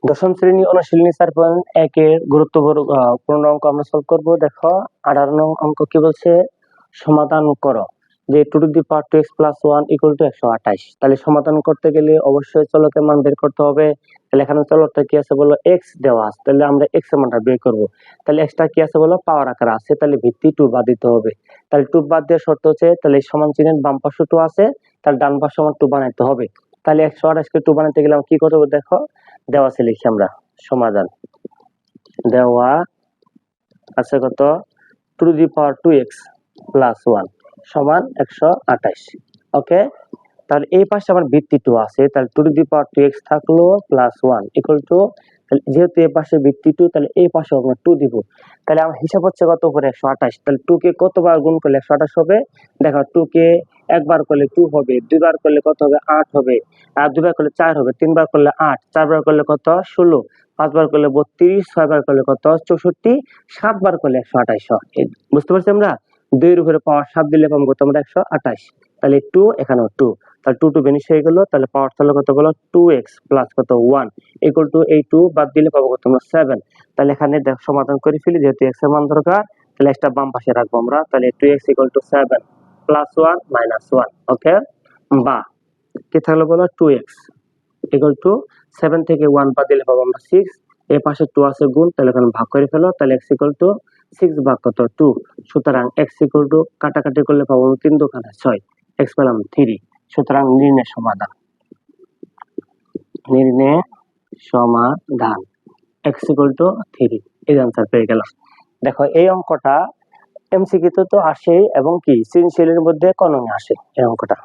দশম শ্রেণী অনুশীলনী 4.1 এর গুরুত্বপূর্ণ অঙ্ক আমরা সলভ করব। দেখো 18 নং অঙ্ক কি বলছে, সমাধান করো যে 2 টু দি পাওয়ার 2x + 1 = 128। তাহলে সমাধান করতে গেলে অবশ্যই চলকের মান বের করতে হবে। তাহলে এখানে চলকটা কি আছে বলো, x দেওয়া আছে, তাহলে আমরা x এর মানটা বের করব। তাহলে x টা কি আছে বলো, পাওয়ার আকারে আছে, তাহলে ভিত্তি 2 বাদ দিতে হবে। তাহলে 2 বাদ দেওয়ার শর্ত হচ্ছে, তাহলে সমান চিহ্নের বাম পাশে 2 আছে, তাহলে ডান পাশে আমার 2 বানাইতে হবে। তাহলে 128 কে 2 বানাইতে গেলে আমরা কি করব, দেখো দেওয়া আছে, লিখি আমরা সমাধান। দেওয়া আছে কত, 2 টু দি পাওয়ার 2x + 1 সমান 128। ওকে, তাহলে এই পাশে আমার ভিত্তি 2 আছে, তাহলে 2 টু দি পাওয়ার 2x থাকলো +1 = যেহেতু এই পাশে ভিত্তি 2, তাহলে এই পাশে আমরা 2 দিব। তাহলে আমার হিসাব হচ্ছে কত করে, 128। তাহলে 2 কে কতবার গুণ করলে 128 হবে, দেখো 2 কে একবার করলে 2 হবে, দুইবার করলে কত হবে, 8 হবে, আর দুইবার করলে 4 হবে, তিনবার করলে 8, চারবার করলে কত, 16, পাঁচবার করলে 32, ছয়বার করলে কত, 64, সাতবার করলে 128 হয়। বুঝতে পারছি আমরা, 2 এর উপরে পাওয়ার 7 দিলে পাবো কত আমরা, 128। তাহলে 2, এখানেও 2, তাহলে 2 বেনিশ হয়ে গেল। তাহলে পাওয়ার তাহলে কত বলো, 2x + কত 1 = এই 2 বাদ দিলে পাবো কত আমরা, 7। তাহলে এখানে দেখ সমাধান করে ফেলি, যেহেতু x এর মান দরকার, তাহলে x টা বাম পাশে রাখবো আমরা। তাহলে 2x = 7 + 1 - 1। ওকে, বা কি থাকলো বলো, 2x = 7 থেকে 1 বাদ দিলে পাবো আমরা 6। এই পাশে 2 আছে গুণ, তাহলে এখানে ভাগ করে ফেলো। তাহলে x = 6 ভাগ কত, 2। সুতরাং x = কাটাকাটি করলে পাবো 3 দোকানে 6, x পেলাম 3। সুতরাং নির্ণয় সমাধান, নির্ণয় সমাধান x = 3, এই आंसर পেয়ে গেলাম। দেখো এই অঙ্কটা এমসিকিউ তো আসে এবং কি সৃজনশীলের মধ্যে কলমে আসে এই অঙ্কটা।